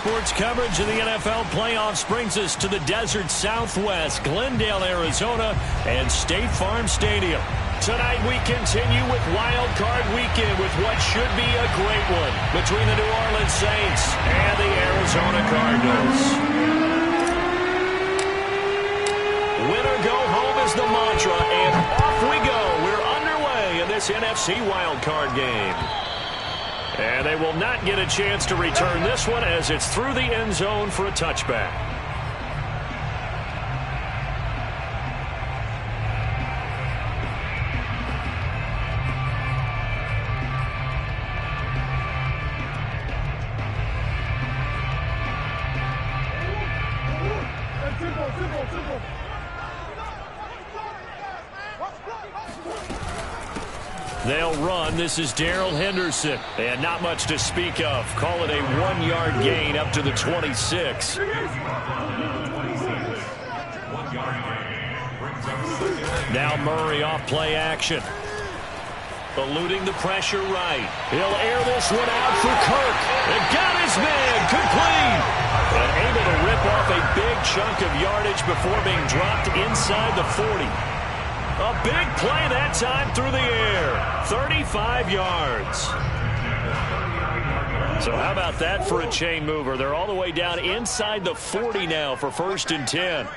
sports coverage of the NFL playoffs brings us to the desert Southwest, Glendale, Arizona, and State Farm Stadium. Tonight we continue with Wild Card Weekend with what should be a great one between the New Orleans Saints and the Arizona Cardinals. Winner go home is the mantra, and off we go. We're underway in this NFC Wild Card game. And they will not get a chance to return this one as it's through the end zone for a touchback. They'll run. This is Darrell Henderson. And not much to speak of. Call it a 1-yard gain up to the 26. Now Murray off play action. Eluding the pressure right. He'll air this one out for Kirk. And got his man. Complete. And able to rip off a big chunk of yardage before being dropped inside the 40. A big play that time through the air. 35 yards. So how about that for a chain mover? They're all the way down inside the 40 now for 1st and 10.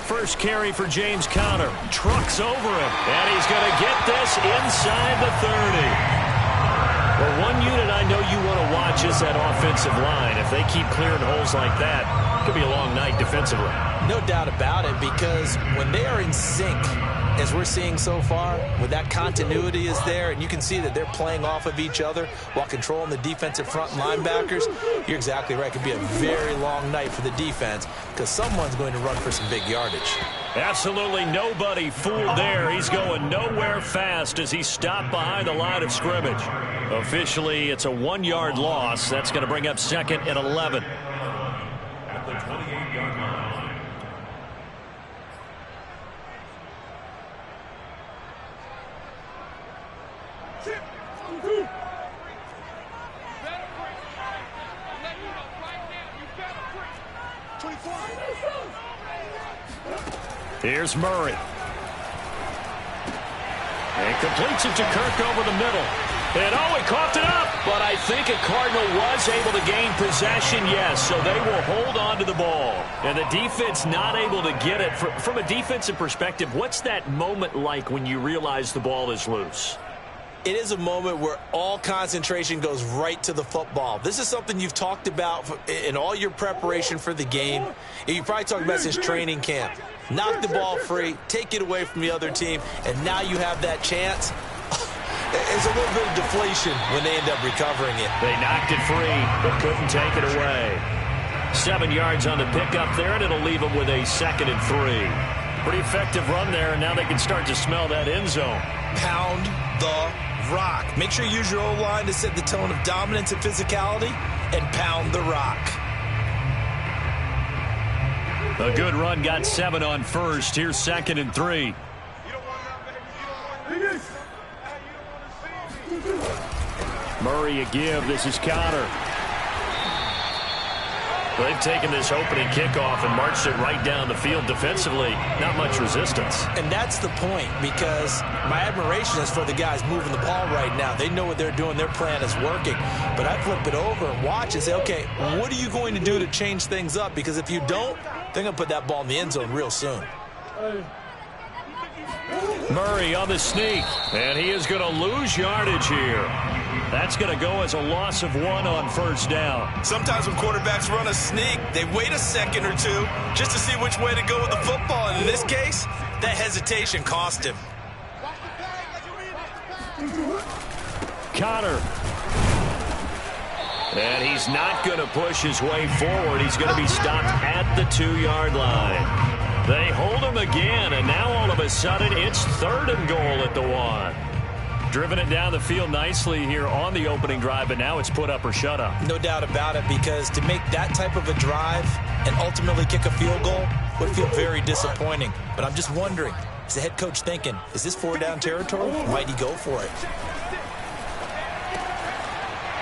First carry for James Conner. Trucks over him. And he's going to get this inside the 30. Well, one unit I know you want to watch is that offensive line. If they keep clearing holes like that, it could be a long night defensively. No doubt about it, because when they are in sync, as we're seeing so far, when that continuity is there, and you can see that they're playing off of each other while controlling the defensive front linebackers, you're exactly right. It could be a very long night for the defense because someone's going to run for some big yardage. Absolutely nobody fooled there. He's going nowhere fast as he's stopped behind the line of scrimmage. Officially, it's a 1-yard loss. That's going to bring up 2nd and 11. At the 28-yard line. Here's Murray. And completes it to Kirk over the middle. And oh, he coughed it up. But I think a Cardinal was able to gain possession, yes. So they will hold on to the ball. And the defense not able to get it. From a defensive perspective, what's that moment like when you realize the ball is loose? It is a moment where all concentration goes right to the football. This is something you've talked about in all your preparation for the game. You probably talked about since training camp. Knock the ball free, take it away from the other team, and now you have that chance. It's a little bit of deflation when they end up recovering it. They knocked it free, but couldn't take it away. 7 yards on the pickup there, and it'll leave them with a 2nd and 3. Pretty effective run there, and now they can start to smell that end zone. Pound the rock. Make sure you use your O-line to set the tone of dominance and physicality, and pound the rock. A good run, got 7 on first. Here's 2nd and 3. Murray a give. This is Conner. They've taken this opening kickoff and marched it right down the field defensively. Not much resistance. And that's the point, because my admiration is for the guys moving the ball right now. They know what they're doing. Their plan is working. But I flip it over and watch and say, okay, what are you going to do to change things up? Because if you don't, they're going to put that ball in the end zone real soon. Murray on the sneak, and he is going to lose yardage here. That's going to go as a loss of 1 on 1st down. Sometimes when quarterbacks run a sneak, they wait a second or two just to see which way to go with the football. And in this case, that hesitation cost him. Conner. And he's not going to push his way forward. He's going to be stopped at the 2-yard line. They hold him again, and now all of a sudden it's 3rd and goal at the 1. Driven it down the field nicely here on the opening drive, but now it's put up or shut up. No doubt about it, because to make that type of a drive and ultimately kick a field goal would feel very disappointing. But I'm just wondering, the head coach thinking, is this 4-down territory? Might he go for it?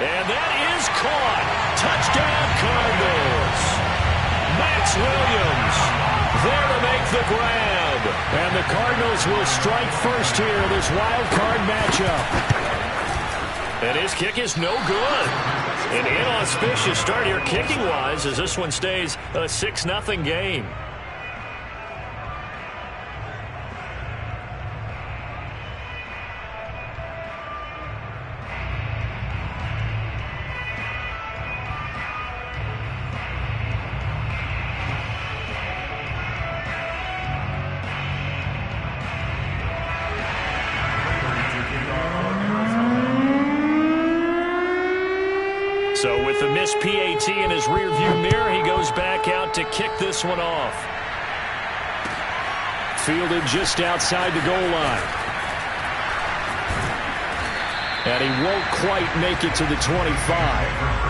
And that is caught. Touchdown, Cardinals. Max Williams there to make the grab. And the Cardinals will strike first here in this wild card matchup. And his kick is no good. An inauspicious start here kicking-wise as this one stays a 6-0 game. So with the missed PAT in his rearview mirror, he goes back out to kick this one off. Fielded just outside the goal line. And he won't quite make it to the 25.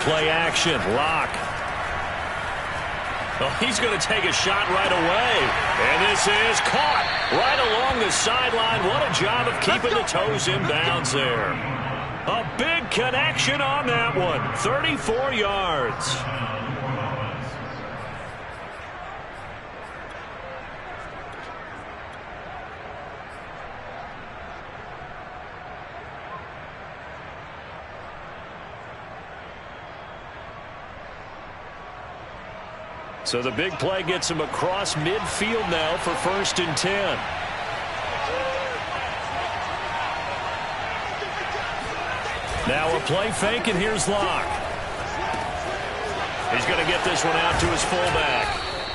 Play action, Lock. Oh, he's going to take a shot right away. And this is caught right along the sideline. What a job of keeping the toes in bounds there. A big connection on that one. 34 yards. So the big play gets him across midfield now for 1st and 10. Now a play fake, and here's Locke. He's going to get this one out to his fullback.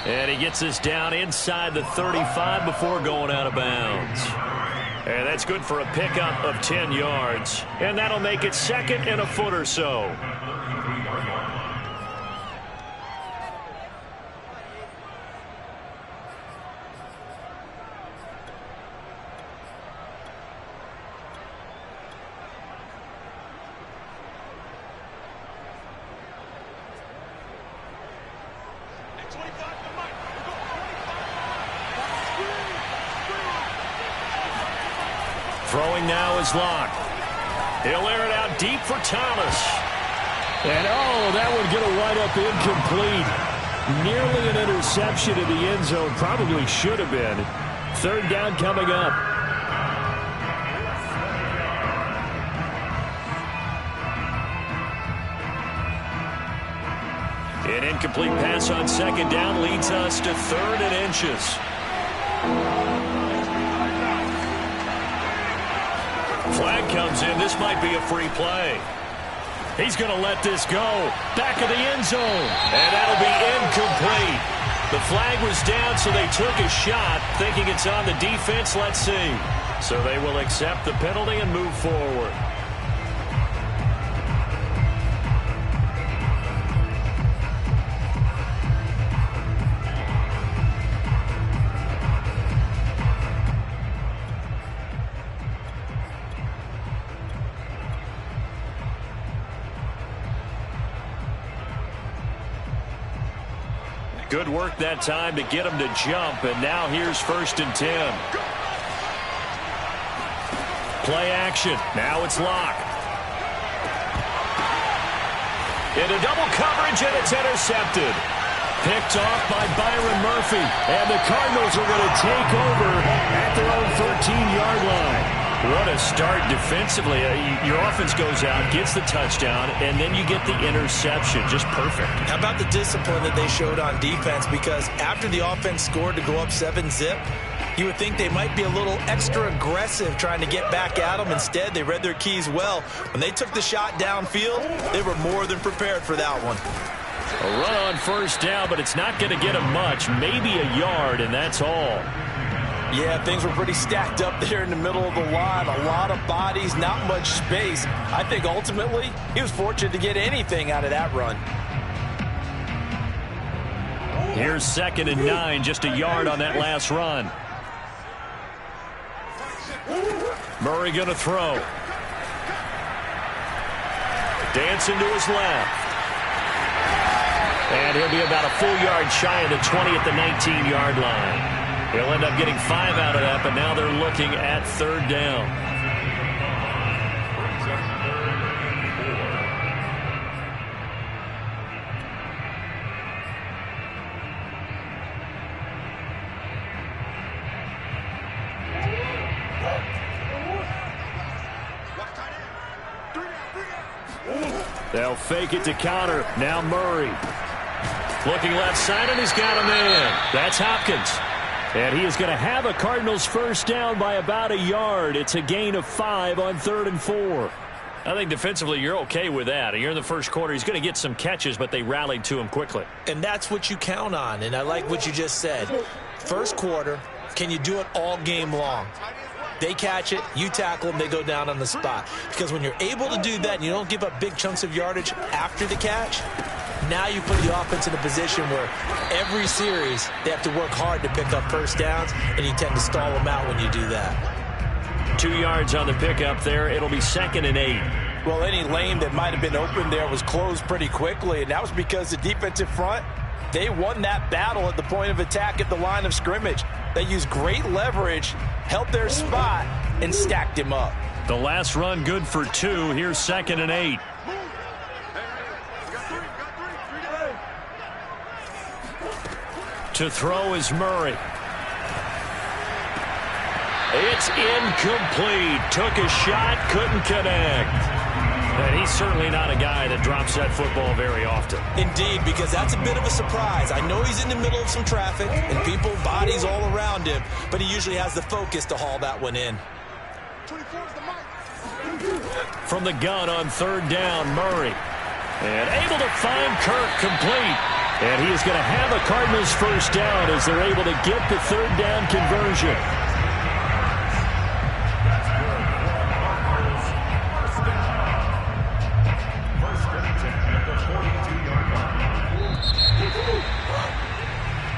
And he gets this down inside the 35 before going out of bounds. And that's good for a pickup of 10 yards. And that'll make it 2nd and a foot or so. Throwing now is Locke. He'll air it out deep for Thomas. And, oh, that would get a right-up incomplete. Nearly an interception in the end zone. Probably should have been. 3rd down coming up. An incomplete pass on 2nd down leads us to 3rd and inches. Flag comes in. This might be a free play. He's going to let this go. Back of the end zone. And that'll be incomplete. The flag was down, so they took a shot, thinking it's on the defense. Let's see. So they will accept the penalty and move forward. Good work that time to get him to jump, and now here's 1st and 10. Play action. Now it's Locke. Into double coverage, and it's intercepted. Picked off by Byron Murphy, and the Cardinals are going to take over at their own 13-yard line. What a start defensively. Your offense goes out, gets the touchdown, and then you get the interception. Just perfect. How about the discipline that they showed on defense? Because after the offense scored to go up 7-zip, you would think they might be a little extra aggressive trying to get back at them. Instead, they read their keys well. When they took the shot downfield, they were more than prepared for that one. A run on 1st down, but it's not going to get them much. Maybe a yard, and that's all. Yeah, things were pretty stacked up there in the middle of the line. A lot of bodies, not much space. I think ultimately he was fortunate to get anything out of that run. Here's 2nd and 9, just a yard on that last run. Murray going to throw. Dancing to his left. And he'll be about a full yard shy of the 20 at the 19-yard line. He'll end up getting 5 out of that, but now they're looking at 3rd down. They'll fake it to counter. Now Murray. Looking left side, and he's got a man. That's Hopkins. And he is going to have a Cardinals 1st down by about a yard. It's a gain of 5 on 3rd and 4. I think defensively you're okay with that. You're in the 1st quarter. He's going to get some catches, but they rallied to him quickly. And that's what you count on, and I like what you just said. 1st quarter, can you do it all game long? They catch it, you tackle them, they go down on the spot. Because when you're able to do that and you don't give up big chunks of yardage after the catch, now you put the offense in a position where every series they have to work hard to pick up 1st downs, and you tend to stall them out when you do that. 2 yards on the pickup there. It'll be 2nd and 8. Well, any lane that might have been open there was closed pretty quickly, and that was because the defensive front, they won that battle at the point of attack at the line of scrimmage. They used great leverage, held their spot, and stacked him up. The last run good for 2. Here's 2nd and 8. To throw is Murray. It's incomplete. Took a shot, couldn't connect. And he's certainly not a guy that drops that football very often. Indeed, because that's a bit of a surprise. I know he's in the middle of some traffic and people, bodies all around him, but he usually has the focus to haul that one in. From the gun on 3rd down, Murray. And able to find Kirk complete. And he is going to have a Cardinals 1st down as they're able to get the 3rd down conversion.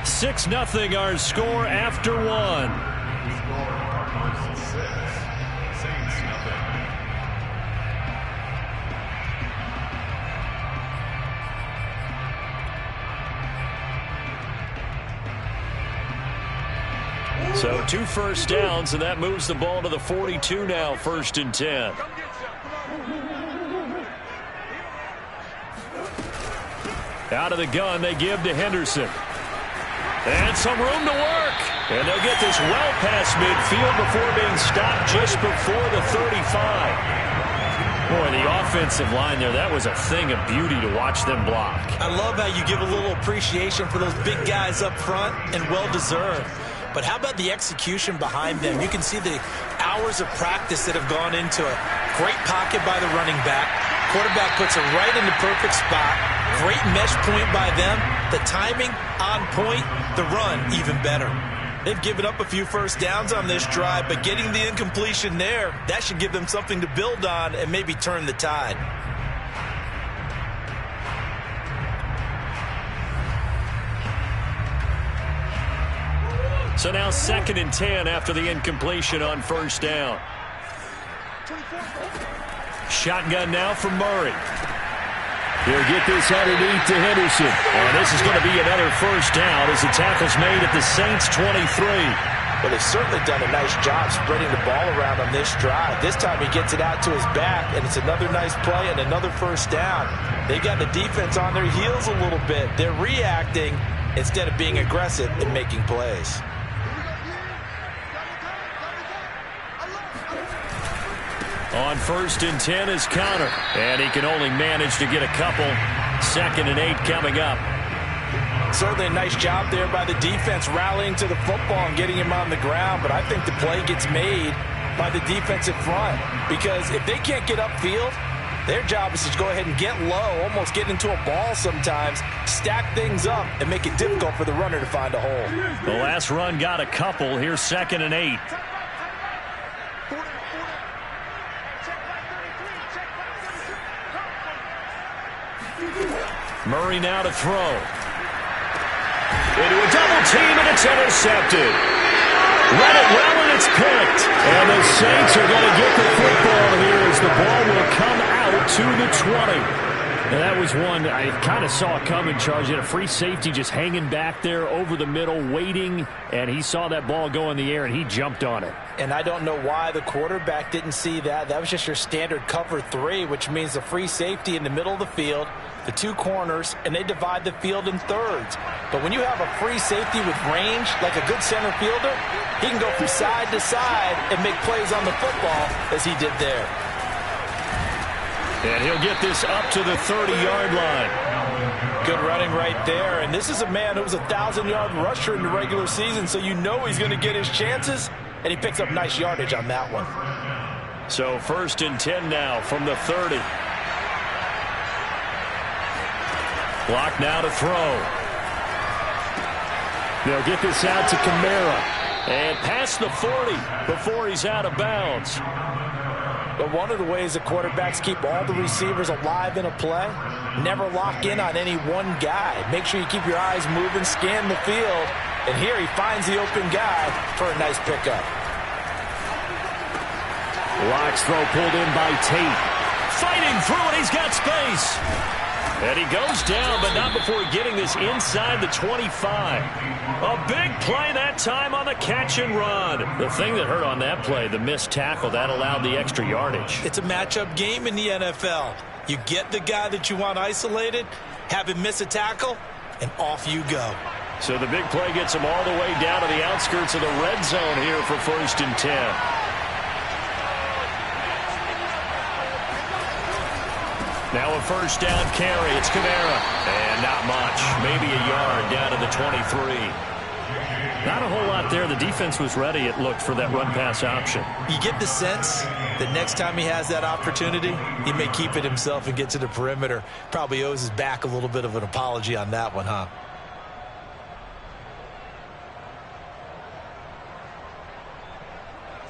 Six 0 our score after 1. So 2 1st downs, and that moves the ball to the 42 now, 1st and 10. Out of the gun, they give to Henderson. And some room to work. And they'll get this well past midfield before being stopped just before the 35. Boy, the offensive line there, that was a thing of beauty to watch them block. I love how you give a little appreciation for those big guys up front, and well-deserved. But how about the execution behind them? You can see the hours of practice that have gone into it. Great pocket by the running back. Quarterback puts it right in the perfect spot. Great mesh point by them. The timing on point. The run even better. They've given up a few 1st downs on this drive, but getting the incompletion there, that should give them something to build on and maybe turn the tide. So now 2nd and 10 after the incompletion on 1st down. Shotgun now from Murray. He'll get this underneath to Henderson. And this is going to be another 1st down as the tackle's made at the Saints 23. Well, they've certainly done a nice job spreading the ball around on this drive. This time he gets it out to his back, and it's another nice play and another 1st down. They got the defense on their heels a little bit. They're reacting instead of being aggressive and making plays. On 1st and 10 is counter. And he can only manage to get a couple. 2nd and 8 coming up. Certainly a nice job there by the defense rallying to the football and getting him on the ground. But I think the play gets made by the defensive front. Because if they can't get upfield, Their job is to go ahead and get low, almost get into a ball sometimes, stack things up, and make it difficult for the runner to find a hole. The last run got a couple. Here's 2nd and 8. Murray now to throw. Into a double team, and it's intercepted. Run it well, and it's picked. And the Saints are going to get the football here as the ball will come out to the 20. And that was one I kind of saw coming, Charles. You had a free safety just hanging back there over the middle, waiting, and he saw that ball go in the air, and he jumped on it. And I don't know why the quarterback didn't see that. That was just your standard cover 3, which means the free safety in the middle of the field, the 2 corners, and they divide the field in thirds. But when you have a free safety with range, like a good center fielder, he can go from side to side and make plays on the football as he did there. And he'll get this up to the 30-yard line. Good running right there. And this is a man who was a 1,000-yard rusher in the regular season, so you know he's going to get his chances, and he picks up nice yardage on that one. So 1st and 10 now from the 30. Block now to throw. They'll get this out to Kamara. And past the 40 before he's out of bounds. But one of the ways the quarterbacks keep all the receivers alive in a play, never lock in on any one guy. Make sure you keep your eyes moving, scan the field. And here he finds the open guy for a nice pickup. Locke's throw pulled in by Tate. Fighting through it, he's got space. And he goes down, but not before getting this inside the 25. A big play that time on the catch and run. The thing that hurt on that play, the missed tackle, that allowed the extra yardage. It's a matchup game in the NFL. You get the guy that you want isolated, have him miss a tackle, and off you go. So the big play gets him all the way down to the outskirts of the red zone here for 1st and 10. Now a 1st down carry. It's Kamara. And not much. Maybe a yard down to the 23. Not a whole lot there. The defense was ready, it looked, for that run-pass option. You get the sense that next time he has that opportunity, he may keep it himself and get to the perimeter. Probably owes his back a little bit of an apology on that one, huh?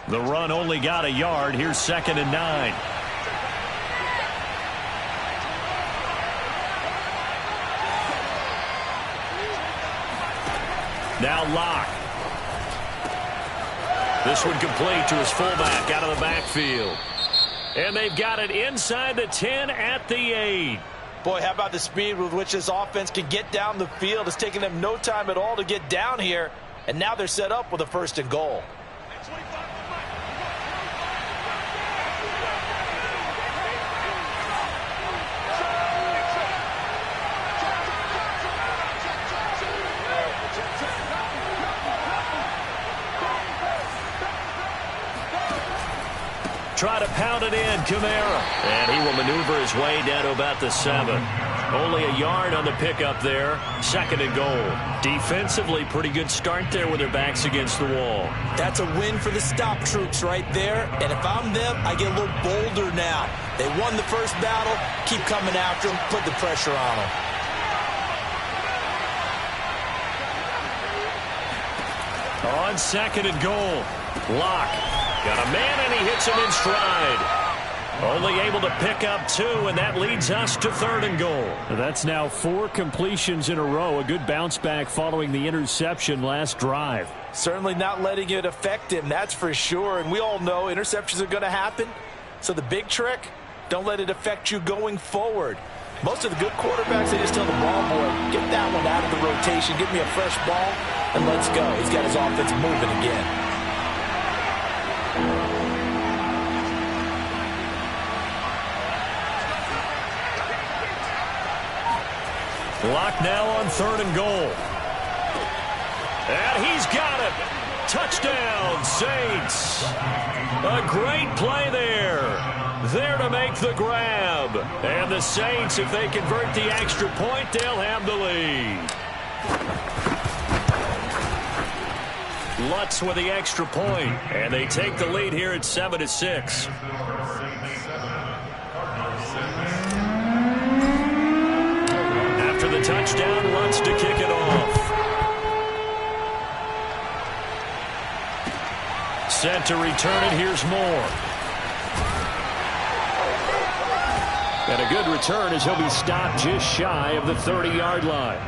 The run only got a yard. Here's 2nd and 9. Now Locke. This one complete to his fullback out of the backfield. And they've got it inside the 10 at the 8. Boy, how about the speed with which this offense can get down the field? It's taken them no time at all to get down here. And now they're set up with a 1st and goal. Try to pound it in, Kamara. And he will maneuver his way down to about the 7. Only a yard on the pickup there. 2nd and goal. Defensively, pretty good start there with their backs against the wall. That's a win for the stop troops right there. And if I'm them, I get a little bolder now. They won the first battle. Keep coming after them. Put the pressure on them. On 2nd and goal. Locke. Got a man, and he hits him in stride. Only able to pick up 2, and that leads us to 3rd and goal. That's now 4 completions in a row. A good bounce back following the interception last drive. Certainly not letting it affect him, that's for sure. And we all know interceptions are going to happen. So the big trick, don't let it affect you going forward. Most of the good quarterbacks, they just tell the ball boy, get that one out of the rotation, give me a fresh ball, and let's go. He's got his offense moving again. Locke now on 3rd and goal. And he's got it. Touchdown, Saints. A great play there. There to make the grab. And the Saints, if they convert the extra point, they'll have the lead. Lutz with the extra point, and they take the lead here at 7-6. touchdown, Lutz to kick it off. Set to return it. Here's Moore. And a good return as he'll be stopped just shy of the 30-yard line.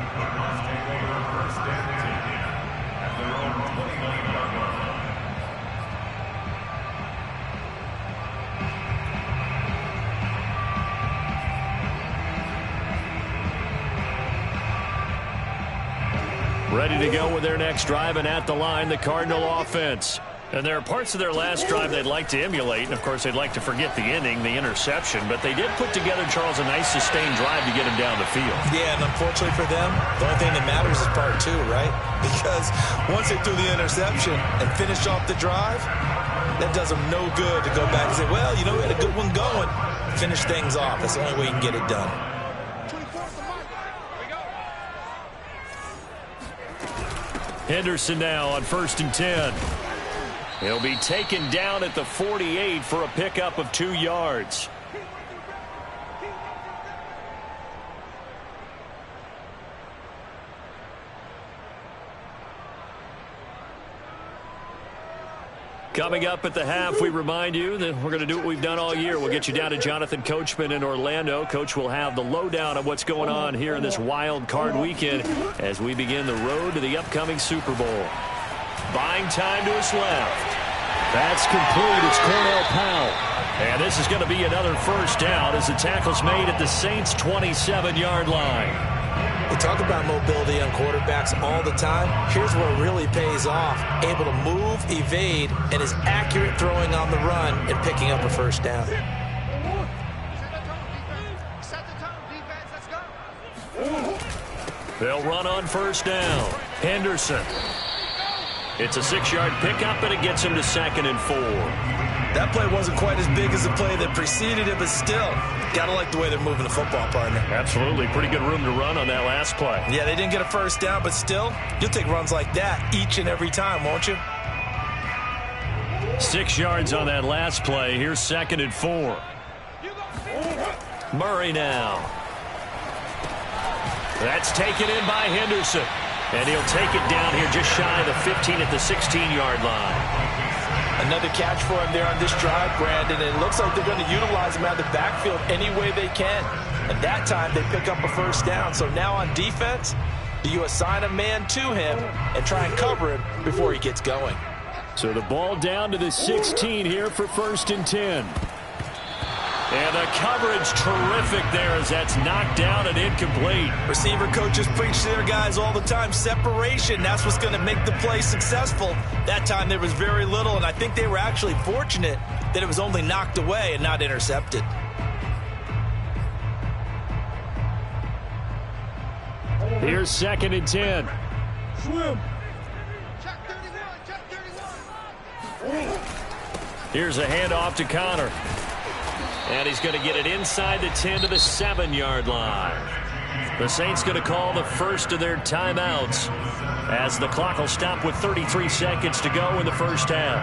Ready to go with their next drive, and at the line, the Cardinal offense. And there are parts of their last drive they'd like to emulate, and of course they'd like to forget the ending, the interception, but they did put together, Charles, a nice sustained drive to get him down the field. Yeah, and unfortunately for them, the only thing that matters is part two, right? Because once they threw the interception and finished off the drive, that does them no good to go back and say, well, you know, we had a good one going. Finish things off. That's the only way you can get it done. Henderson now on 1st and 10. He'll be taken down at the 48 for a pickup of 2 yards. Coming up at the half, we remind you that we're going to do what we've done all year. We'll get you down to Jonathan Coachman in Orlando. Coach will have the lowdown of what's going on here in this wild card weekend as we begin the road to the upcoming Super Bowl. Buying time to his left. That's complete. It's Cornell Powell. And this is going to be another first down as the tackle's made at the Saints' 27-yard line. We talk about mobility on quarterbacks all the time. Here's where it really pays off. Able to move, evade, and is accurate throwing on the run and picking up a first down. They'll run on first down. Henderson. It's a 6-yard pickup, and it gets him to 2nd and 4. That play wasn't quite as big as the play that preceded it, but still, got to like the way they're moving the football, partner. Absolutely. Pretty good room to run on that last play. Yeah, they didn't get a first down, but still, you'll take runs like that each and every time, won't you? 6 yards on that last play. Here's 2nd and 4. Murray now. That's taken in by Henderson. And he'll take it down here just shy of the 15 at the 16-yard line. Another catch for him there on this drive, Brandon. And it looks like they're going to utilize him out of the backfield any way they can. And that time they pick up a first down. So now on defense, do you assign a man to him and try and cover him before he gets going? So the ball down to the 16 here for 1st and 10. And the coverage terrific there as that's knocked down and incomplete. Receiver coaches preach to their guys all the time. Separation, that's what's going to make the play successful. That time there was very little, and I think they were actually fortunate that it was only knocked away and not intercepted. Here's 2nd and 10. Swim. Here's a handoff to Connor. And he's going to get it inside the 10 to the 7-yard line. The Saints going to call the first of their timeouts as the clock will stop with 33 seconds to go in the first half.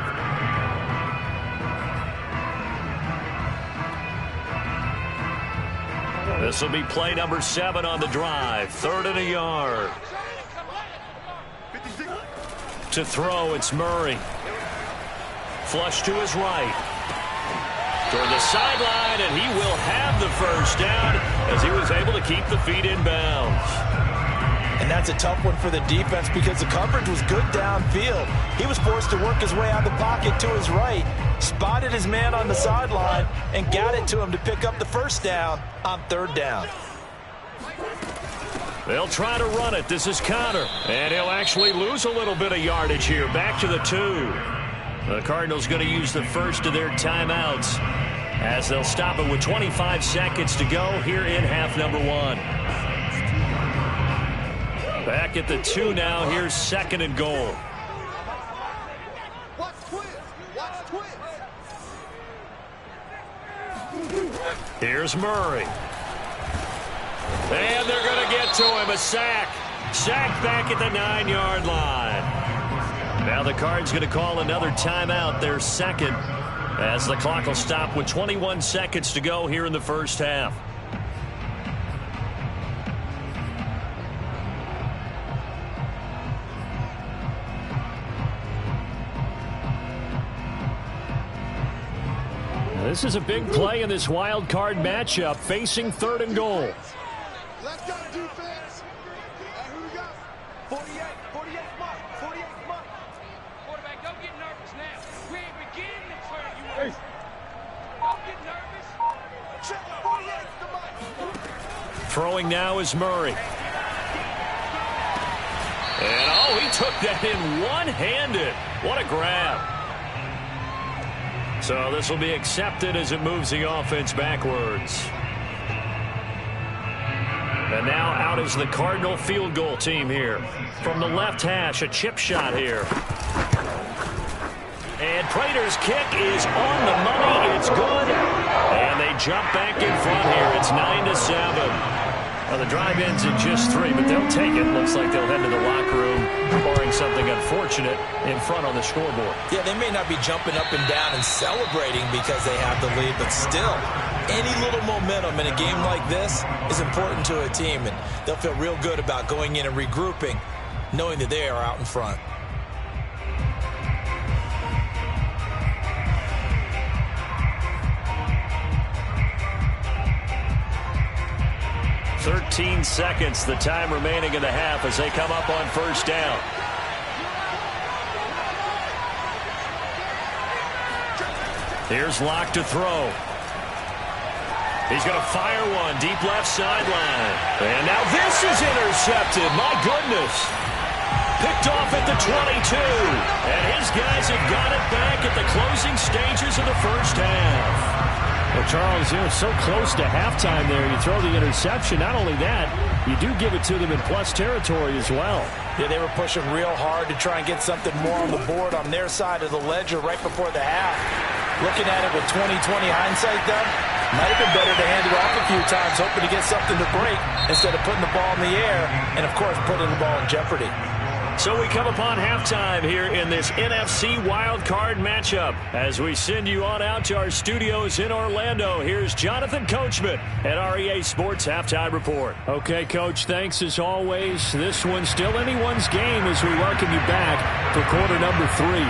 This will be play number 7 on the drive. 3rd and a yard. To throw, it's Murray. Flush to his right. Toward the sideline, and he will have the first down as he was able to keep the feet in bounds. And that's a tough one for the defense because the coverage was good downfield. He was forced to work his way out of the pocket to his right, spotted his man on the sideline, and got it to him to pick up the first down on 3rd down. They'll try to run it. This is Connor, and he'll actually lose a little bit of yardage here. Back to the 2. The Cardinals going to use the first of their timeouts as they'll stop it with 25 seconds to go here in half number 1. Back at the 2 now. Here's 2nd and goal. Here's Murray. And they're going to get to him. A sack. Sack back at the 9-yard line. Now the Cards going to call another timeout, their second, as the clock will stop with 21 seconds to go here in the first half. This is a big play in this wild card matchup, facing 3rd and goal. Let's go defense. Who we got? 48 months. 48 months. Quarterback, don't get nervous now. We ain't beginning to where you are. Don't get nervous. Check 48 the month. Throwing now is Murray. And, oh, he took that in one-handed. What a grab. So this will be accepted as it moves the offense backwards. And now out is the Cardinal field goal team here. From the left hash, a chip shot here. And Prater's kick is on the money. It's good. And they jump back in front here. It's 9-7. Well, the drive ends in just 3, but they'll take it. Looks like they'll head to the locker room, barring something unfortunate in front on the scoreboard. Yeah, they may not be jumping up and down and celebrating because they have the lead, but still, any little momentum in a game like this is important to a team, and they'll feel real good about going in and regrouping, knowing that they are out in front. 13 seconds, the time remaining in the half as they come up on 1st down. Here's Locke to throw. He's going to fire one deep left sideline. And now this is intercepted. My goodness. Picked off at the 22. And his guys have got it back at the closing stages of the 1st half. Well, Charles, you're so close to halftime there. You throw the interception. Not only that, you do give it to them in plus territory as well. Yeah, they were pushing real hard to try and get something more on the board on their side of the ledger right before the half. Looking at it with 20/20 hindsight, though, might have been better to hand it off a few times, hoping to get something to break instead of putting the ball in the air and, of course, putting the ball in jeopardy. So we come upon halftime here in this NFC wildcard matchup. As we send you on out to our studios in Orlando, here's Jonathan Coachman at REA Sports Halftime Report. Okay, Coach, thanks as always. This one's still anyone's game as we welcome you back for quarter number 3.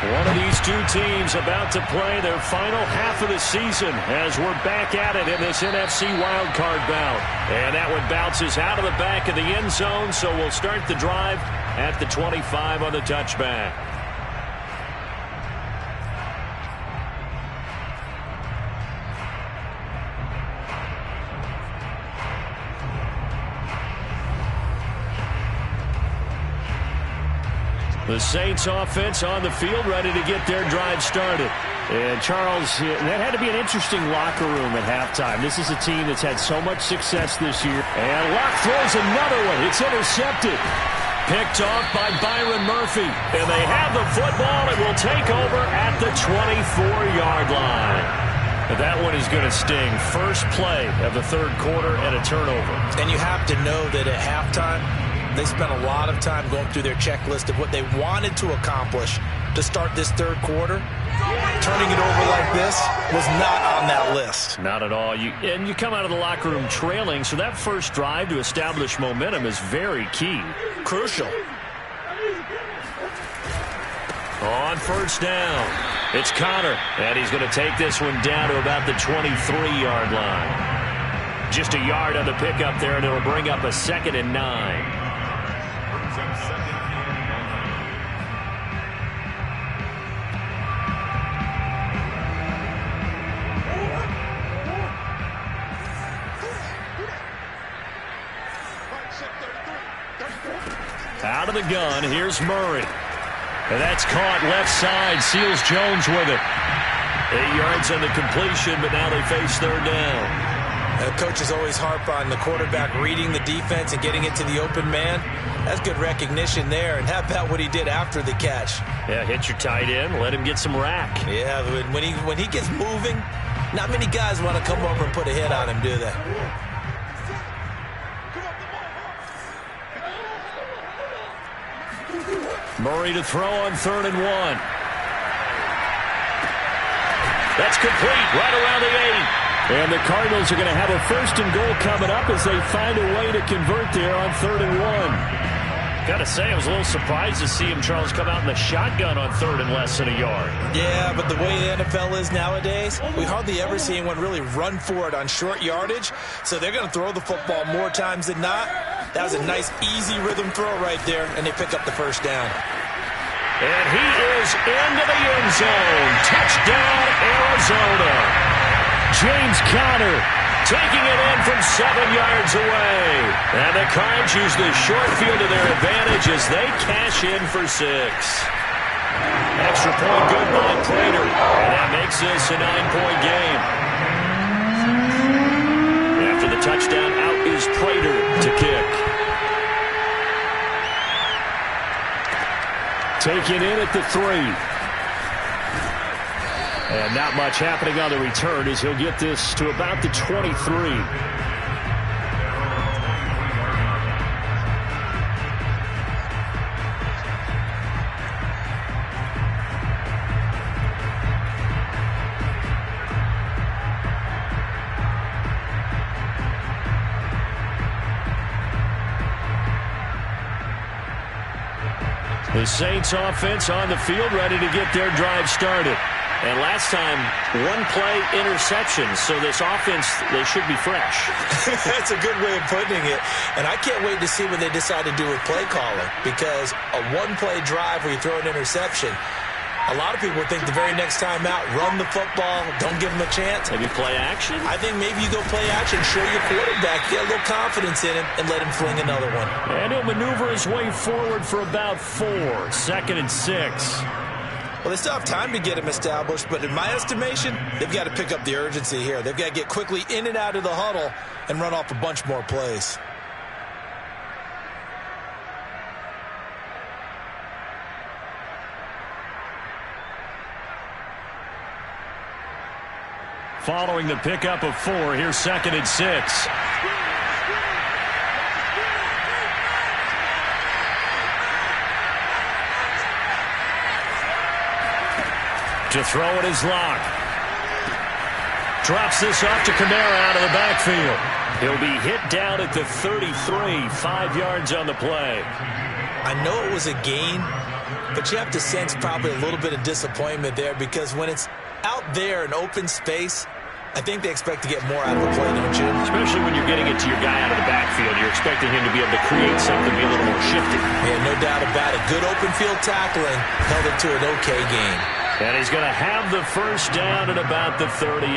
One of these two teams about to play their final half of the season as we're back at it in this NFC wildcard bout. And that one bounces out of the back of the end zone, so we'll start the drive at the 25 on the touchback. The Saints offense on the field, ready to get their drive started. And Charles, that had to be an interesting locker room at halftime. This is a team that's had so much success this year. And Locke throws another one. It's intercepted. Picked off by Byron Murphy. And they have the football and will take over at the 24-yard line. But that one is going to sting. First play of the 3rd quarter and a turnover. And you have to know that at halftime, they spent a lot of time going through their checklist of what they wanted to accomplish to start this 3rd quarter. Turning it over like this was not on that list. Not at all. And you come out of the locker room trailing, so that first drive to establish momentum is very key. Crucial. On 1st down, it's Connor, and he's going to take this one down to about the 23-yard line. Just a yard on the pickup there, and it'll bring up a 2nd and 9. Out of the gun, here's Murray. And that's caught left side, Seals Jones with it. 8 yards on the completion, but now they face 3rd down. Coaches always harp on the quarterback reading the defense and getting it to the open man. That's good recognition there. And how about what he did after the catch? Yeah, hit your tight end, let him get some rack. Yeah, when he gets moving, not many guys want to come over and put a hit on him, do they? Murray to throw on 3rd and 1. That's complete right around the 8. And the Cardinals are going to have a 1st and goal coming up as they find a way to convert there on 3rd and 1. Gotta say, I was a little surprised to see him, Charles, come out in the shotgun on 3rd and less than a yard. Yeah, but the way the NFL is nowadays, we hardly ever see anyone really run for it on short yardage. So they're going to throw the football more times than not. That was a nice, easy rhythm throw right there, and they pick up the first down. And he is into the end zone. Touchdown, Arizona. James Conner taking it in from 7 yards away. And the Cards use the short field to their advantage as they cash in for 6. Extra point good by Prater. And that makes this a 9-point game. After the touchdown, out is Prater to kick. Taken in at the 3. And not much happening on the return as he'll get this to about the 23. The Saints offense on the field ready to get their drive started. And last time, 1-play interception. So this offense, they should be fresh. That's a good way of putting it. And I can't wait to see what they decide to do with play calling. Because a 1-play drive where you throw an interception, a lot of people think the very next time out, run the football, don't give them a chance. Maybe play action? I think maybe you go play action, show your quarterback, get a little confidence in him, and let him fling another one. And he'll maneuver his way forward for about 4. 2nd and 6. Well, they still have time to get him established, but in my estimation, they've got to pick up the urgency here. They've got to get quickly in and out of the huddle and run off a bunch more plays. Following the pickup of 4, here's 2nd and 6. To throw it is Locke. Drops this off to Kamara out of the backfield. He'll be hit down at the 33, 5 yards on the play. I know it was a gain, but you have to sense probably a little bit of disappointment there because when it's out there in open space, I think they expect to get more out of the play, don't you? Especially when you're getting it to your guy out of the backfield. You're expecting him to be able to create something, be a little more shifty. Yeah, no doubt about it. Good open field tackling held it to an okay gain. And he's going to have the first down at about the 38.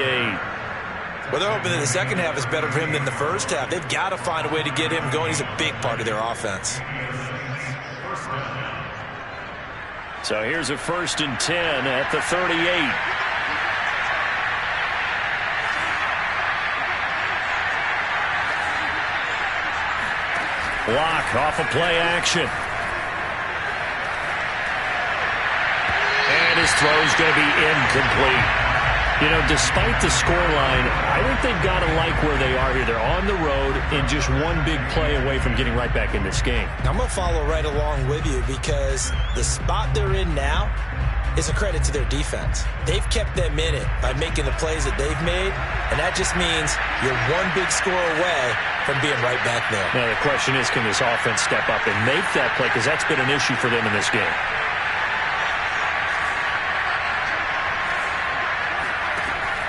Well, they're hoping that the second half is better for him than the first half. They've got to find a way to get him going. He's a big part of their offense. So here's a 1st and 10 at the 38. Block off a play action. And his throw is going to be incomplete. You know, despite the scoreline, I think they've got to like where they are here. They're on the road and just one big play away from getting right back in this game. I'm going to follow right along with you because the spot they're in now is a credit to their defense. They've kept them in it by making the plays that they've made, and that just means you're one big score away from being right back there. Now, the question is, can this offense step up and make that play? Because that's been an issue for them in this game.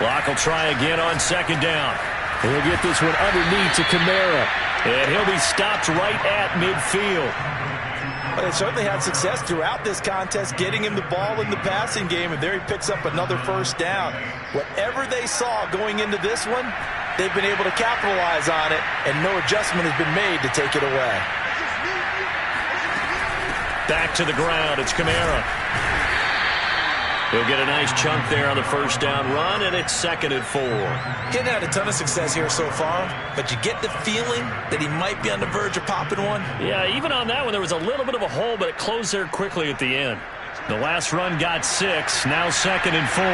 Locke will try again on 2nd down. He'll get this one underneath to Kamara. And he'll be stopped right at midfield. But they certainly had success throughout this contest, getting him the ball in the passing game, and there he picks up another first down. Whatever they saw going into this one, they've been able to capitalize on it, and no adjustment has been made to take it away. Back to the ground, it's Kamara. He'll get a nice chunk there on the first down run, and it's 2nd and 4. Getting had a ton of success here so far, but you get the feeling that he might be on the verge of popping one. Yeah, even on that one, there was a little bit of a hole, but it closed there quickly at the end. The last run got 6, now 2nd and 4.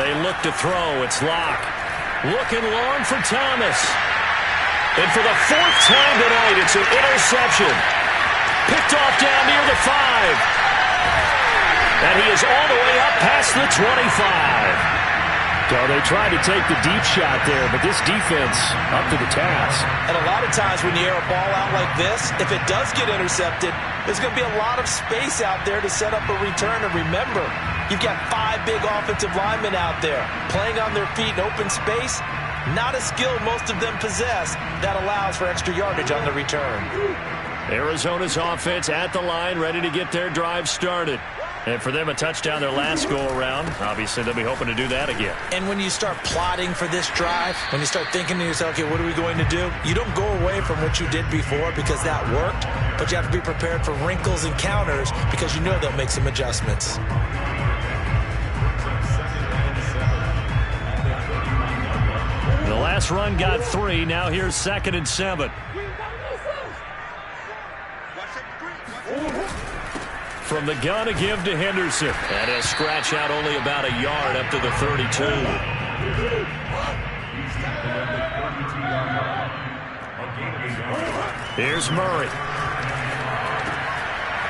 They look to throw. It's Locke. Looking long for Thomas. And for the 4th time tonight, it's an interception. Picked off down near the 5. And he is all the way up past the 25. So they tried to take the deep shot there, but this defense up to the task. And a lot of times when you air a ball out like this, if it does get intercepted, there's going to be a lot of space out there to set up a return. And remember, you've got 5 big offensive linemen out there playing on their feet in open space. Not a skill most of them possess that allows for extra yardage on the return. Arizona's offense at the line, ready to get their drive started. And for them, a touchdown their last go-around. Obviously, they'll be hoping to do that again. And when you start plotting for this drive, when you start thinking to yourself, okay, what are we going to do? You don't go away from what you did before because that worked, but you have to be prepared for wrinkles and counters because you know they'll make some adjustments. The last run got 3. Now here's 2nd and 7. From the gun, a give to Henderson. And he'll scratch out only about a yard up to the 32. Here's Murray.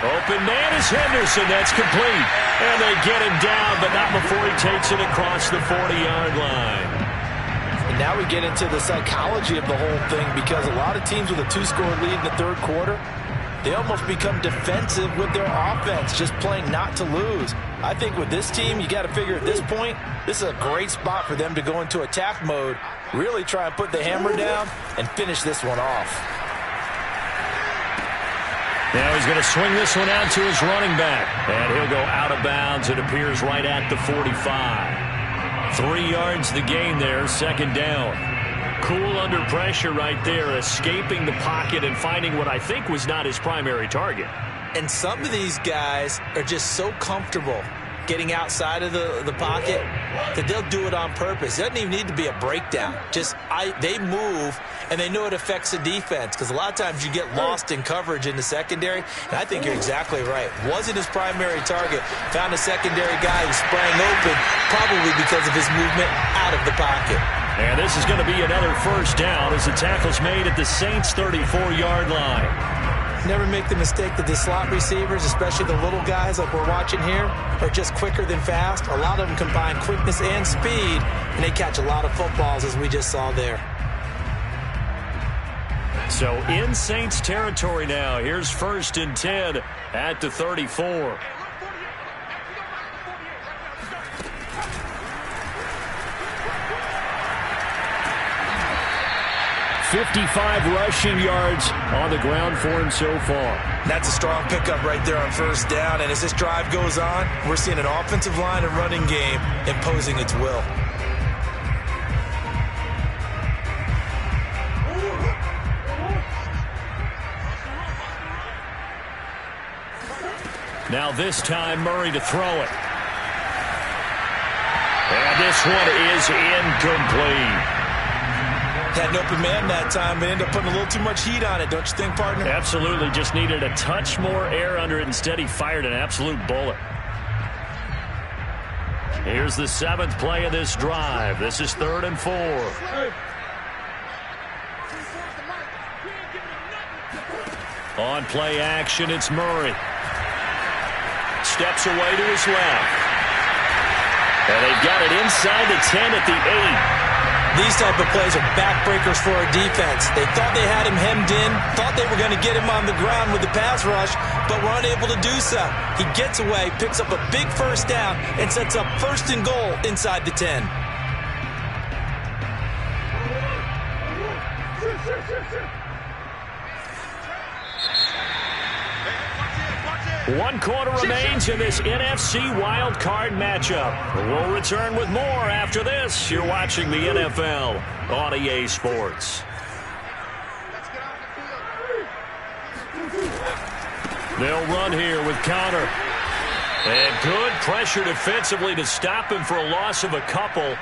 Open man is Henderson. That's complete. And they get him down, but not before he takes it across the 40-yard line. And now we get into the psychology of the whole thing because a lot of teams with a 2-score lead in the third quarter, they almost become defensive with their offense, just playing not to lose. I think with this team, you got to figure at this point, this is a great spot for them to go into attack mode, really try and put the hammer down and finish this one off. Now he's going to swing this one out to his running back. And he'll go out of bounds. It appears right at the 45. 3 yards the gain there, 2nd down. Cool under pressure right there, escaping the pocket and finding what I think was not his primary target. And some of these guys are just so comfortable getting outside of the pocket that they'll do it on purpose. It doesn't even need to be a breakdown. They move, and they know it affects the defense because a lot of times you get lost in coverage in the secondary, and I think you're exactly right. Wasn't his primary target. Found a secondary guy who sprang open, probably because of his movement out of the pocket. And this is going to be another 1st down as the tackle's made at the Saints' 34-yard line. Never make the mistake that the slot receivers, especially the little guys like we're watching here, are just quicker than fast. A lot of them combine quickness and speed, and they catch a lot of footballs, as we just saw there. So in Saints territory now. Here's 1st and 10 at the 34. 55 rushing yards on the ground for him so far. That's a strong pickup right there on 1st down. And as this drive goes on, we're seeing an offensive line and running game imposing its will. Now this time Murray to throw it. And this one is incomplete. Had an open man that time, but ended up putting a little too much heat on it, don't you think, partner? Absolutely. Just needed a touch more air under it. Instead, he fired an absolute bullet. Here's the 7th play of this drive. This is 3rd and 4. On play action, it's Murray. Steps away to his left. And they've got it inside the 10 at the 8. These type of plays are backbreakers for a defense. They thought they had him hemmed in, thought they were going to get him on the ground with the pass rush, but were unable to do so. He gets away, picks up a big 1st down, and sets up 1st and goal inside the 10. One quarter remains in this NFC Wild Card matchup. We'll return with more after this. You're watching the NFL on EA Sports. They'll run here with Connor. And good pressure defensively to stop him for a loss of a couple.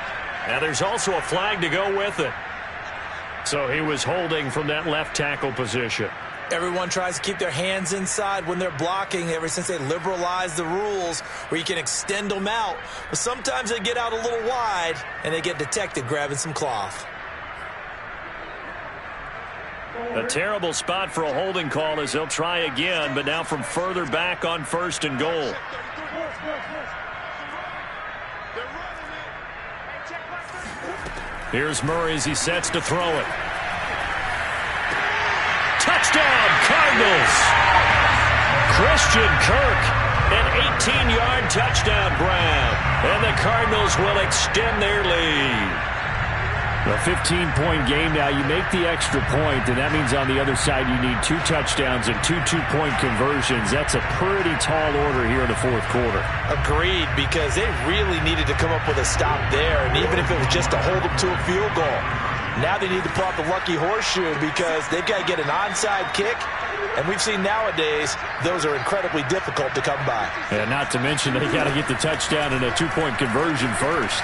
And there's also a flag to go with it. So he was holding from that left tackle position. Everyone tries to keep their hands inside when they're blocking ever since they liberalized the rules where you can extend them out. But sometimes they get out a little wide and they get detected grabbing some cloth. A terrible spot for a holding call as they'll try again, but now from further back on 1st and goal. Here's Murray as he sets to throw it. Touchdown, Cardinals! Christian Kirk, an 18-yard touchdown grab, and the Cardinals will extend their lead. A 15-point game now. You make the extra point, and that means on the other side you need 2 touchdowns and 2 two-point conversions. That's a pretty tall order here in the fourth quarter. Agreed, because they really needed to come up with a stop there, and even if it was just to hold them to a field goal. Now they need to pull out the lucky horseshoe because they've got to get an onside kick, and we've seen nowadays those are incredibly difficult to come by. And not to mention they got to get the touchdown and a 2-point conversion first.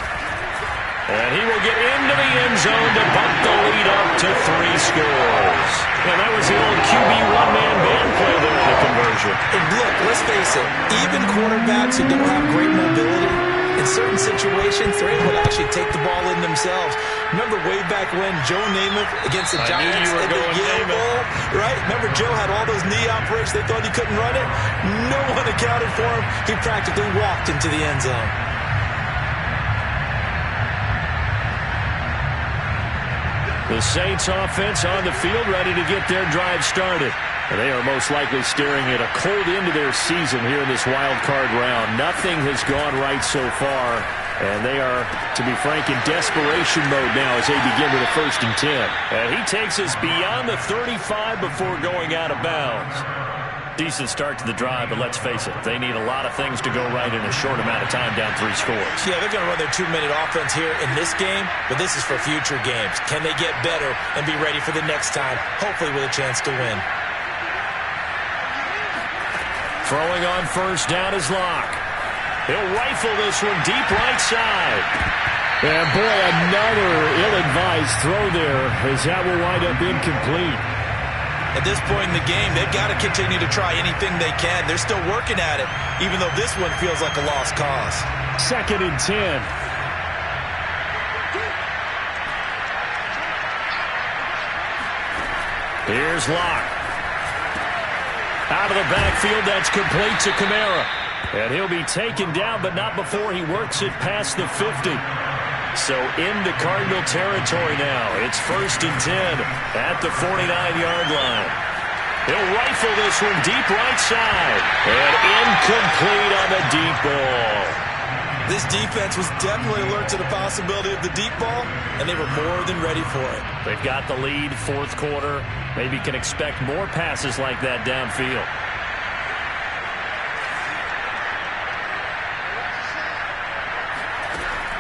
And he will get into the end zone to bump the lead up to 3 scores. And that was the old QB one-man band play there in the conversion. And look, let's face it, even quarterbacks who don't have great mobility, in certain situations, they're able to actually take the ball in themselves. Remember way back when Joe Namath against the Giants at the Yale Bowl, right? Remember Joe had all those knee operations. They thought he couldn't run it. No one accounted for him. He practically walked into the end zone. The Saints offense on the field ready to get their drive started. And they are most likely staring at a cold end to their season here in this wild card round. Nothing has gone right so far. And they are, to be frank, in desperation mode now as they begin with a 1st and 10. And he takes us beyond the 35 before going out of bounds. Decent start to the drive, but let's face it, they need a lot of things to go right in a short amount of time down 3 scores. Yeah, they're going to run their 2-minute offense here in this game, but this is for future games. Can they get better and be ready for the next time, hopefully with a chance to win? Throwing on 1st down is Locke. He'll rifle this one deep right side. And boy, another ill-advised throw there as that will wind up incomplete. At this point in the game, they've got to continue to try anything they can. They're still working at it, even though this one feels like a lost cause. 2nd and 10. Here's Locke. Out of the backfield, that's complete to Kamara. And he'll be taken down, but not before he works it past the 50. So into Cardinal territory now. It's 1st and 10 at the 49-yard line. He'll rifle this one deep right side. And incomplete on the deep ball. This defense was definitely alert to the possibility of the deep ball, and they were more than ready for it. They've got the lead, 4th quarter. Maybe can expect more passes like that downfield.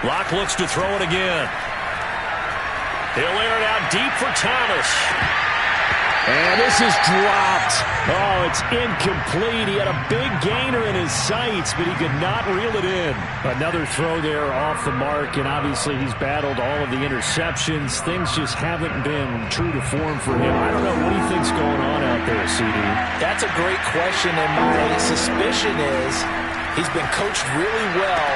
Locke looks to throw it again. He'll air it out deep for Thomas. And this is dropped. Oh, it's incomplete. He had a big gainer in his sights, but he could not reel it in. Another throw there off the mark, and obviously he's battled all of the interceptions. Things just haven't been true to form for him. I don't know what he thinks going on out there, CD. That's a great question, and my suspicion is he's been coached really well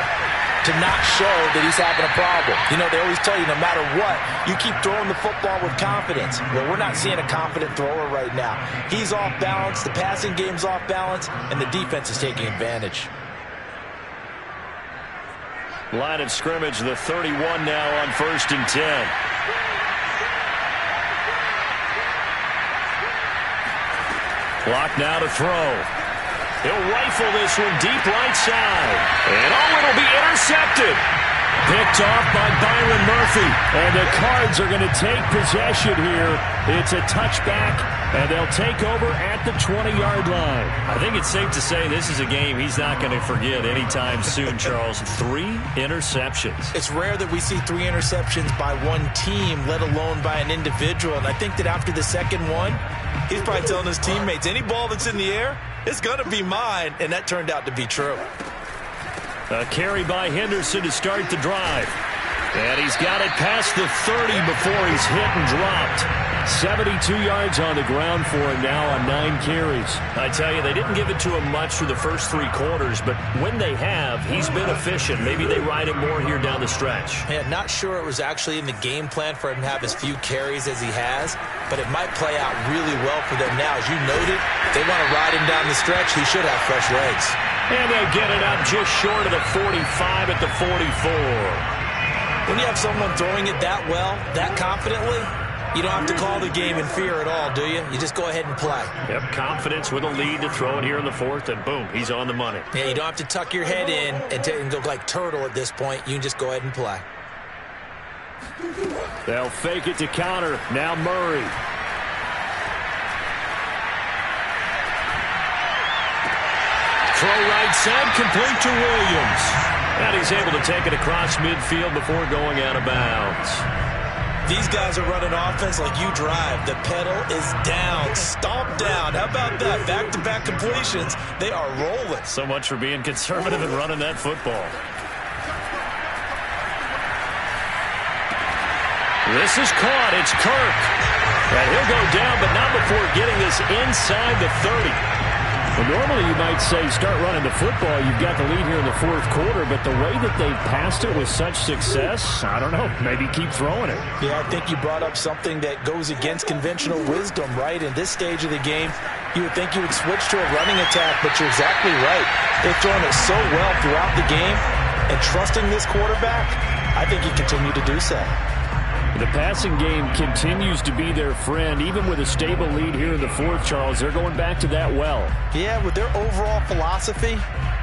to not show that he's having a problem. You know, they always tell you no matter what, you keep throwing the football with confidence. Well, we're not seeing a confident thrower right now. He's off balance, the passing game's off balance, and the defense is taking advantage. Line of scrimmage, the 31 now on 1st and 10. Clock now to throw. He'll rifle this one deep right side. And it'll be intercepted. Picked off by Byron Murphy. And the Cards are going to take possession here. It's a touchback, and they'll take over at the 20-yard line. I think it's safe to say this is a game he's not going to forget anytime soon, Charles. 3 interceptions. It's rare that we see 3 interceptions by one team, let alone by an individual. And I think that after the second one, he's probably telling his teammates, any ball that's in the air, it's going to be mine, and that turned out to be true. A carry by Henderson to start the drive. And he's got it past the 30 before he's hit and dropped. 72 yards on the ground for him now on 9 carries. I tell you, they didn't give it to him much for the first 3 quarters, but when they have, he's been efficient. Maybe they ride him more here down the stretch. Yeah, not sure it was actually in the game plan for him to have as few carries as he has, but it might play out really well for them now. As you noted, if they want to ride him down the stretch, he should have fresh legs. And they get it up just short of the 45 at the 44. When you have someone throwing it that well, that confidently, you don't have to call the game in fear at all, do you? You just go ahead and play. Yep, confidence with a lead to throw it here in the fourth, and boom, he's on the money. Yeah, you don't have to tuck your head in and look like turtle at this point. You can just go ahead and play. They'll fake it to counter. Now Murray. Throw right side, complete to Williams. And he's able to take it across midfield before going out of bounds. These guys are running offense like you drive. The pedal is down, stomp down. How about that? Back-to-back completions. They are rolling. So much for being conservative and running that football. This is caught. It's Kirk. And he'll go down, but not before getting this inside the 30. Well, normally you might say start running the football. You've got the lead here in the fourth quarter, but the way that they've passed it with such success, I don't know, maybe keep throwing it. Yeah, I think you brought up something that goes against conventional wisdom, right? In this stage of the game, you would think you would switch to a running attack, but you're exactly right. They've thrown it so well throughout the game, and trusting this quarterback, I think you continue to do so. The passing game continues to be their friend. Even with a stable lead here in the fourth, Charles, they're going back to that well. Yeah, with their overall philosophy,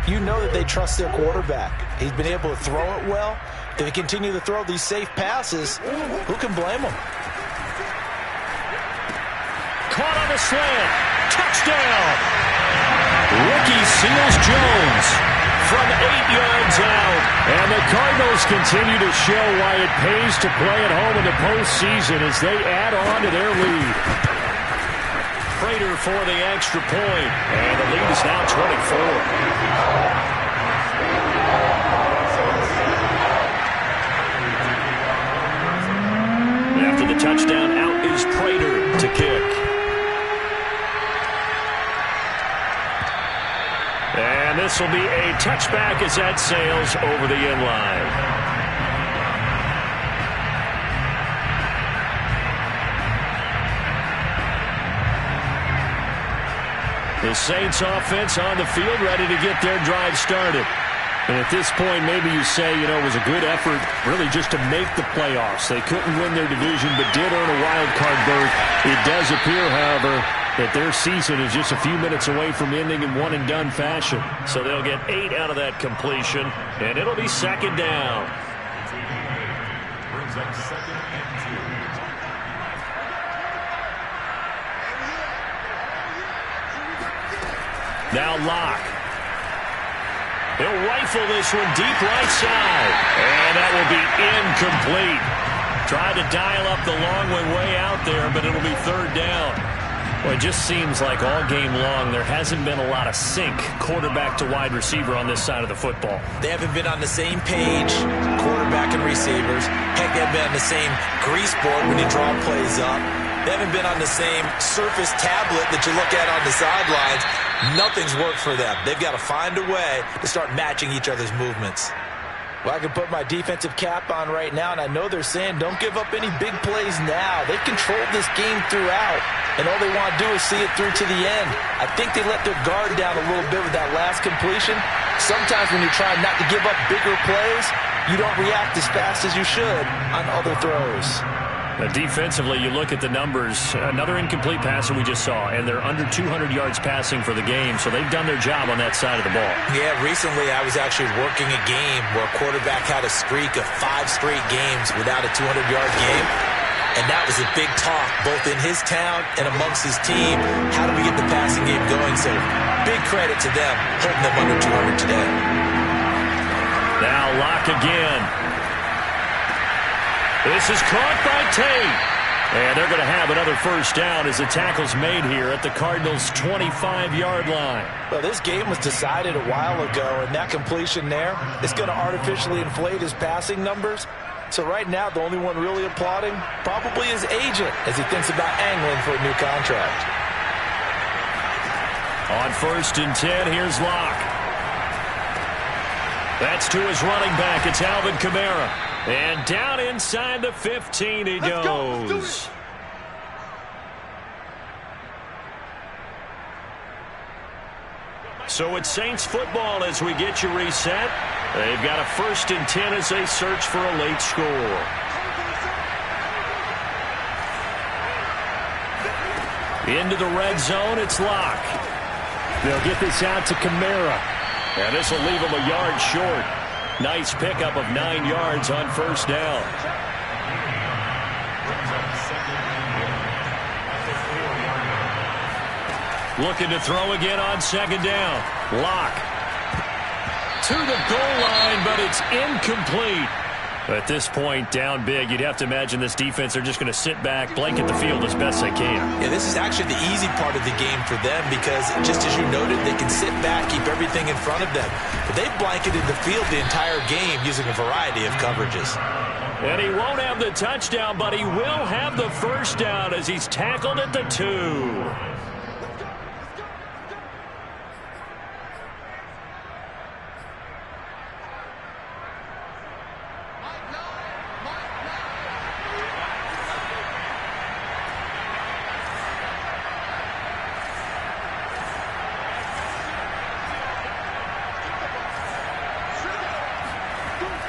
you know that they trust their quarterback. He's been able to throw it well. If they continue to throw these safe passes, who can blame them? Caught on the slant. Touchdown. Rookie seals Jones from 8 yards out. And the Cardinals continue to show why it pays to play at home in the postseason as they add on to their lead. Prater for the extra point. And the lead is now 24. After the touchdown, out is Prater to kick. And this will be a touchback as that sails over the end line. The Saints offense on the field ready to get their drive started. And at this point, maybe you say, you know, it was a good effort really just to make the playoffs. They couldn't win their division but did earn a wild card berth. It does appear, however, that their season is just a few minutes away from ending in one-and-done fashion. So they'll get 8 out of that completion, and it'll be second down. Brings up second and 2. Now Locke. He'll rifle this one deep right side, and that will be incomplete. Tried to dial up the long way out there, but it'll be third down. Well, it just seems like all game long there hasn't been a lot of sync quarterback to wide receiver on this side of the football. They haven't been on the same page, quarterback and receivers. Heck, they haven't been on the same grease board when you draw plays up. They haven't been on the same Surface tablet that you look at on the sidelines. Nothing's worked for them. They've got to find a way to start matching each other's movements. Well, I can put my defensive cap on right now, and I know they're saying don't give up any big plays now. They've controlled this game throughout, and all they want to do is see it through to the end. I think they let their guard down a little bit with that last completion. Sometimes when you're trying not to give up bigger plays, you don't react as fast as you should on other throws. Defensively, you look at the numbers. Another incomplete passer we just saw, and they're under 200 yards passing for the game, so they've done their job on that side of the ball. Yeah, recently I was actually working a game where a quarterback had a streak of 5 straight games without a 200-yard game, and that was a big talk both in his town and amongst his team. How do we get the passing game going? So big credit to them holding them under 200 today. Now Locke again. This is caught by Tate. And they're going to have another first down as the tackle's made here at the Cardinals' 25-yard line. Well, this game was decided a while ago, and that completion there is going to artificially inflate his passing numbers. So right now, the only one really applauding probably his agent as he thinks about angling for a new contract. On 1st and 10, here's Locke. That's to his running back. It's Alvin Kamara. And down inside the 15 he goes. So it's Saints football as we get you reset. They've got a 1st and 10 as they search for a late score. Into the red zone, it's Locke. They'll get this out to Kamara. And this will leave him a yard short. Nice pickup of 9 yards on 1st down. Looking to throw again on 2nd down. Locke to the goal line, but it's incomplete. At this point, down big, you'd have to imagine this defense are just going to sit back, blanket the field as best they can. Yeah, this is actually the easy part of the game for them because, just as you noted, they can sit back, keep everything in front of them. But they've blanketed the field the entire game using a variety of coverages. And he won't have the touchdown, but he will have the 1st down as he's tackled at the 2.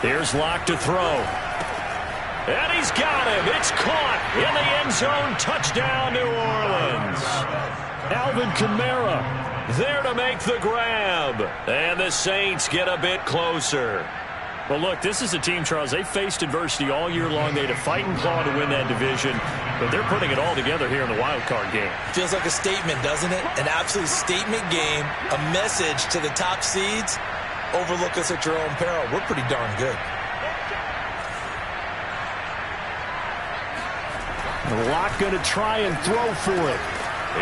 Here's Locke to throw. And he's got him. It's caught in the end zone. Touchdown, New Orleans. Alvin Kamara there to make the grab. And the Saints get a bit closer. Well, look, this is a team, Charles. They faced adversity all year long. They had to fight and claw to win that division. But they're putting it all together here in the wild card game. Feels like a statement, doesn't it? An absolute statement game. A message to the top seeds. Overlook us at your own peril. We're pretty darn good. Locke going to try and throw for it.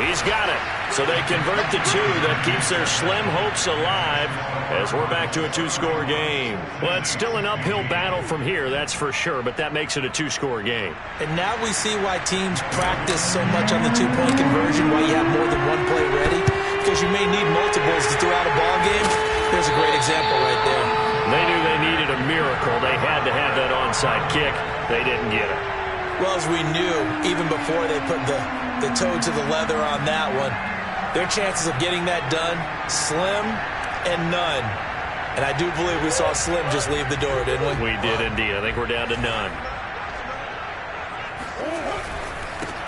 He's got it. So they convert the 2. That keeps their slim hopes alive as we're back to a 2-score game. Well, it's still an uphill battle from here, that's for sure, but that makes it a 2-score game. And now we see why teams practice so much on the 2-point conversion, why you have more than one play ready, because you may need multiples to throw out a ball game. Here's a great example right there. They knew they needed a miracle. They had to have that onside kick. They didn't get it. Well, as we knew, even before they put the toe to the leather on that one, their chances of getting that done, slim and none. And I do believe we saw Slim just leave the door, didn't we? We did indeed. I think we're down to none.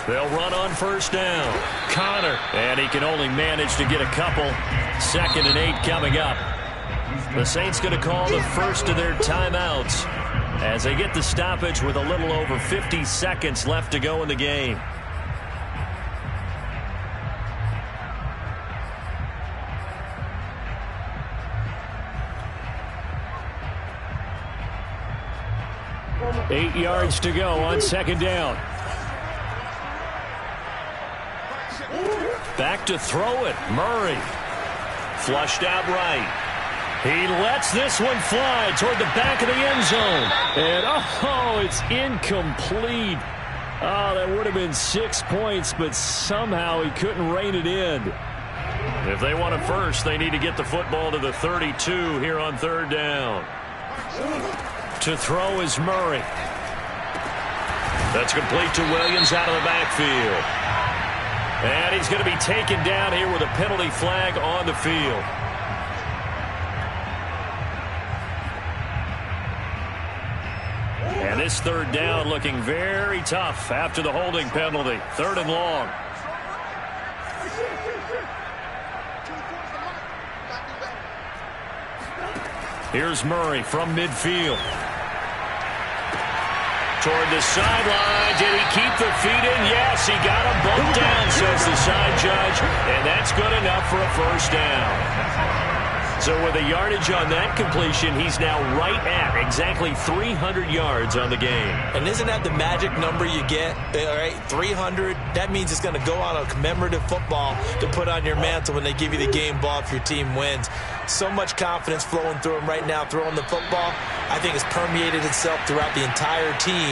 They'll run on 1st down. Connor, and he can only manage to get a couple. 2nd and 8 coming up. The Saints going to call the first of their timeouts as they get the stoppage with a little over 50 seconds left to go in the game. Eight yards to go on 2nd down. Back to throw it. Murray. Flushed out right. He lets this one fly toward the back of the end zone. And, it's incomplete. Oh, that would have been 6 points, but somehow he couldn't rein it in. If they want a first, they need to get the football to the 32 here on 3rd down. To throw is Murray. That's complete to Williams out of the backfield. And he's going to be taken down here with a penalty flag on the field. And this 3rd down looking very tough after the holding penalty. 3rd and long. Here's Murray from midfield. Toward the sideline. Did he keep the feet in? Yes, he got him both down, says the side judge. And that's good enough for a 1st down. So with the yardage on that completion, he's now right at exactly 300 yards on the game. And isn't that the magic number you get? All right, 300. That means it's going to go on a commemorative football to put on your mantle when they give you the game ball if your team wins. So much confidence flowing through him right now, throwing the football. I think it's permeated itself throughout the entire team.